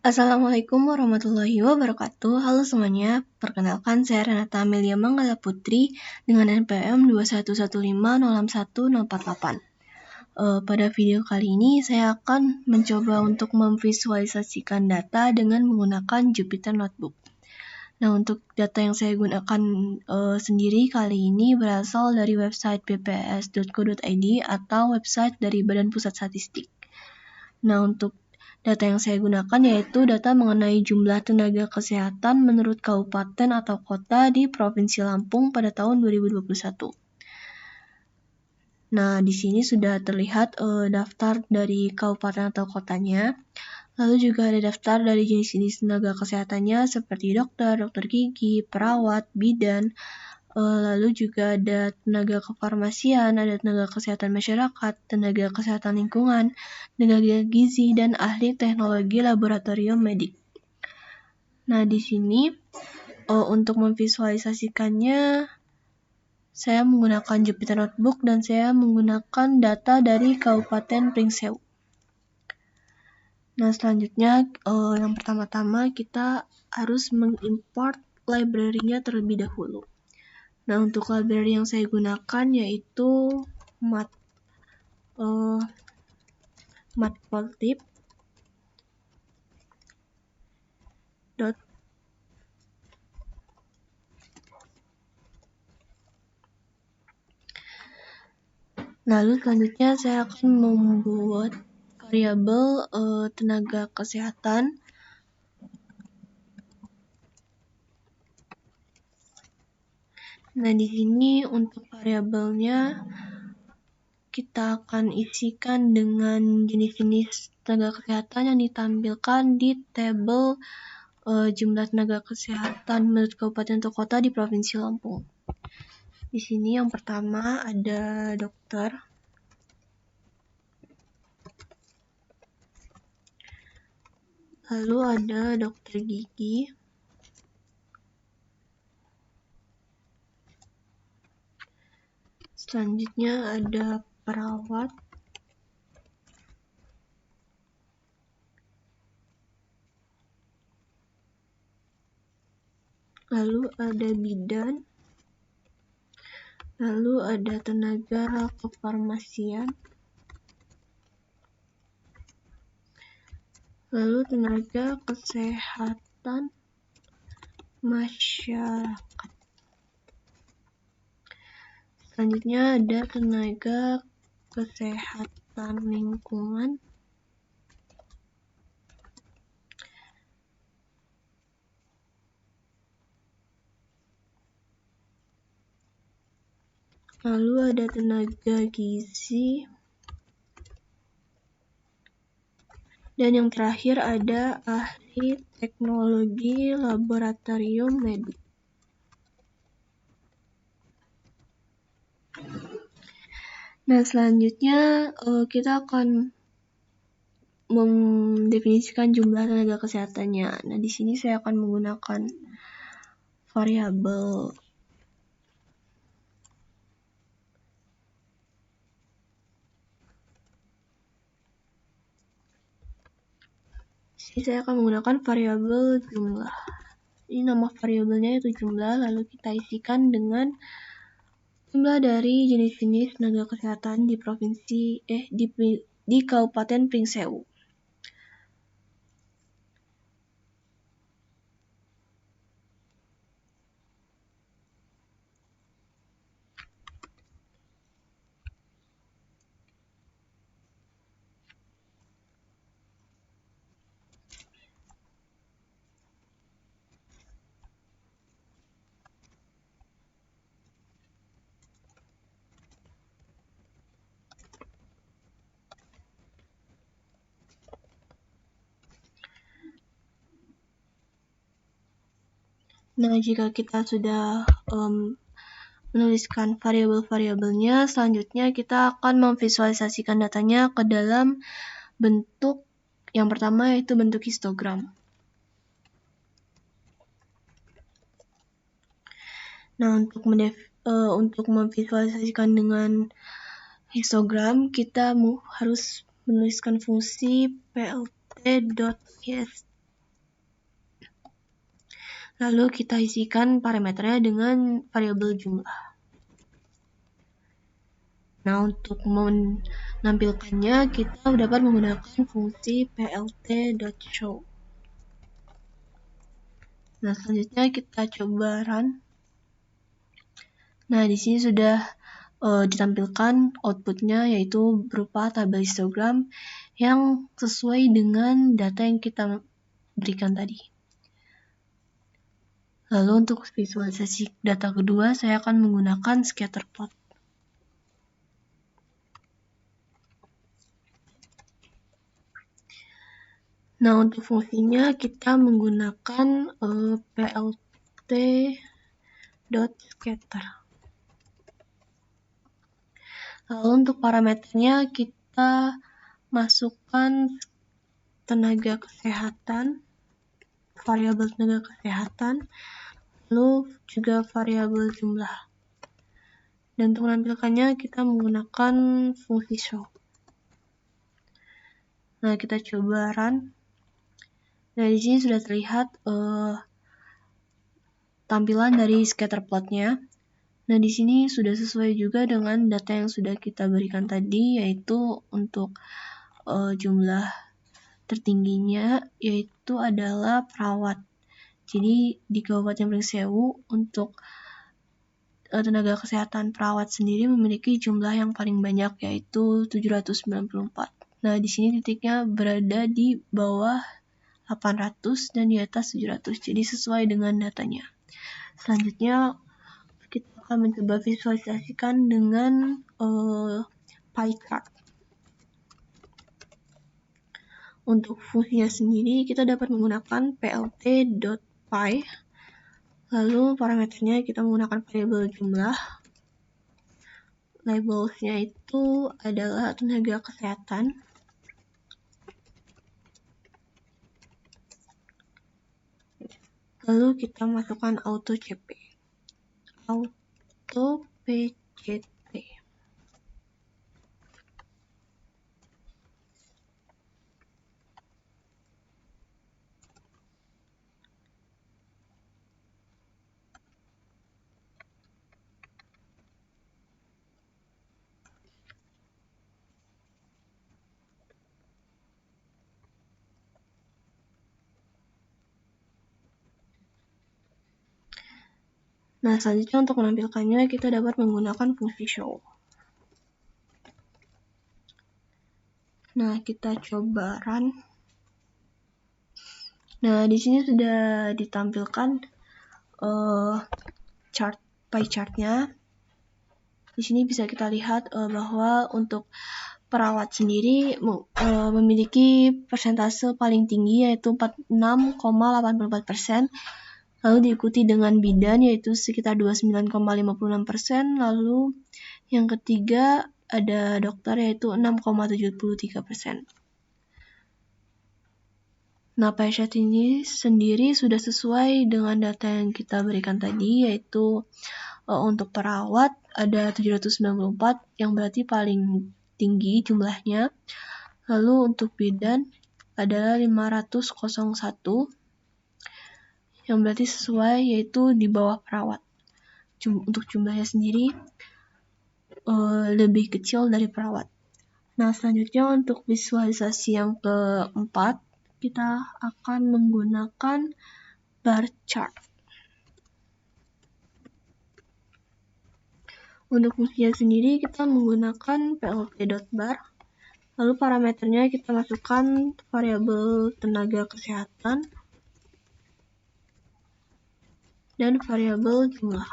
Assalamualaikum warahmatullahi wabarakatuh. Halo semuanya, perkenalkan saya Renata Amelia Manggala Putri dengan NPM 211506148. Pada video kali ini saya akan mencoba untuk memvisualisasikan data dengan menggunakan Jupyter Notebook. Nah, untuk data yang saya gunakan sendiri kali ini berasal dari website bps.go.id atau website dari Badan Pusat Statistik. Nah, untuk data yang saya gunakan yaitu data mengenai jumlah tenaga kesehatan menurut kabupaten atau kota di Provinsi Lampung pada tahun 2021. Nah, di sini sudah terlihat daftar dari kabupaten atau kotanya. Lalu juga ada daftar dari jenis-jenis tenaga kesehatannya seperti dokter, dokter gigi, perawat, bidan. Lalu juga ada tenaga kefarmasian, ada tenaga kesehatan masyarakat, tenaga kesehatan lingkungan, tenaga gizi, dan ahli teknologi laboratorium medik. Nah, di sini untuk memvisualisasikannya, saya menggunakan Jupyter Notebook dan saya menggunakan data dari Kabupaten Pringsewu. Nah, selanjutnya yang pertama-tama kita harus mengimport library-nya terlebih dahulu. Nah, untuk library yang saya gunakan yaitu matplotlib. Lalu selanjutnya saya akan membuat variabel tenaga kesehatan. Nah, di sini untuk variabelnya kita akan isikan dengan jenis-jenis tenaga kesehatan yang ditampilkan di tabel jumlah tenaga kesehatan menurut kabupaten atau kota di Provinsi Lampung. Di sini yang pertama ada dokter. Lalu ada dokter gigi. Selanjutnya ada perawat. Lalu ada bidan. Lalu ada tenaga kefarmasian. Lalu tenaga kesehatan masyarakat. Selanjutnya ada tenaga kesehatan lingkungan. Lalu ada tenaga gizi. Dan yang terakhir ada ahli teknologi laboratorium medik. Nah, selanjutnya kita akan mendefinisikan jumlah tenaga kesehatannya. Nah, di sini saya akan menggunakan variabel jumlah. Ini nama variabelnya itu jumlah, lalu kita isikan dengan jumlah dari jenis-jenis tenaga kesehatan di di Kabupaten Pringsewu. Nah, jika kita sudah menuliskan variabel-variabelnya, selanjutnya kita akan memvisualisasikan datanya ke dalam bentuk yang pertama yaitu bentuk histogram. Nah, untuk memvisualisasikan dengan histogram, kita harus menuliskan fungsi plt.hist Lalu kita isikan parameternya dengan variabel jumlah. Nah, untuk menampilkannya kita dapat menggunakan fungsi plt.show. Nah, selanjutnya kita coba run. Nah, di sini sudah ditampilkan outputnya, yaitu berupa tabel histogram yang sesuai dengan data yang kita berikan tadi. Lalu untuk visualisasi data kedua, saya akan menggunakan scatter plot. Nah, untuk fungsinya kita menggunakan plt.scatter. Lalu untuk parameternya kita masukkan tenaga kesehatan, variabel tenaga kesehatan, lalu juga variabel jumlah. Dan untuk menampilkannya kita menggunakan fungsi show. Nah, kita coba run. Nah, di sini sudah terlihat tampilan dari scatter plotnya. Nah, di sini sudah sesuai juga dengan data yang sudah kita berikan tadi, yaitu untuk jumlah tertingginya yaitu adalah perawat. Jadi di Kabupaten Pringsewu untuk tenaga kesehatan perawat sendiri memiliki jumlah yang paling banyak, yaitu 794. Nah, di sini titiknya berada di bawah 800 dan di atas 700. Jadi sesuai dengan datanya. Selanjutnya kita akan mencoba visualisasikan dengan pie chart. Untuk fungsinya sendiri kita dapat menggunakan plt.pie. Lalu parameternya kita menggunakan variabel jumlah. Labelsnya itu adalah tenaga kesehatan. Lalu kita masukkan auto CP. Auto PCT. Nah, selanjutnya untuk menampilkannya kita dapat menggunakan fungsi show. Nah, kita coba run. Nah, di sini sudah ditampilkan pie chartnya. Di sini bisa kita lihat bahwa untuk perawat sendiri memiliki persentase paling tinggi yaitu 46,84%. Lalu diikuti dengan bidan yaitu sekitar 29,56%. Lalu yang ketiga ada dokter yaitu 6,73%. Nah, pie chart ini sendiri sudah sesuai dengan data yang kita berikan tadi, yaitu untuk perawat ada 794 yang berarti paling tinggi jumlahnya. Lalu untuk bidan adalah 501 yang berarti sesuai, yaitu di bawah perawat. Untuk jumlahnya sendiri lebih kecil dari perawat. Nah, selanjutnya untuk visualisasi yang keempat kita akan menggunakan bar chart. Untuk fungsinya sendiri kita menggunakan plt.bar. Lalu parameternya kita masukkan variabel tenaga kesehatan dan variabel jumlah.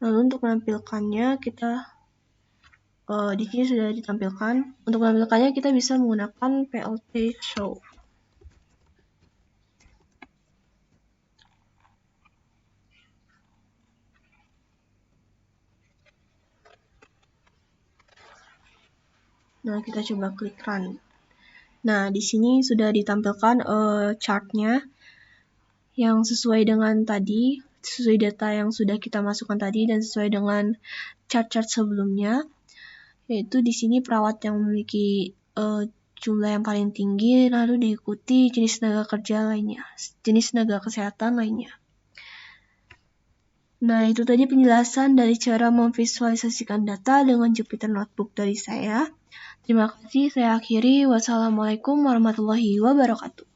Lalu untuk menampilkannya kita di sini sudah ditampilkan. Untuk menampilkannya kita bisa menggunakan plt show. Nah, kita coba klik run. Nah, di sini sudah ditampilkan chartnya yang sesuai dengan tadi, sesuai data yang sudah kita masukkan tadi dan sesuai dengan chart-chart sebelumnya. Yaitu di sini perawat yang memiliki jumlah yang paling tinggi, lalu diikuti jenis tenaga kesehatan lainnya. Nah, itu tadi penjelasan dari cara memvisualisasikan data dengan Jupyter Notebook dari saya. Terima kasih, saya akhiri. Wassalamualaikum warahmatullahi wabarakatuh.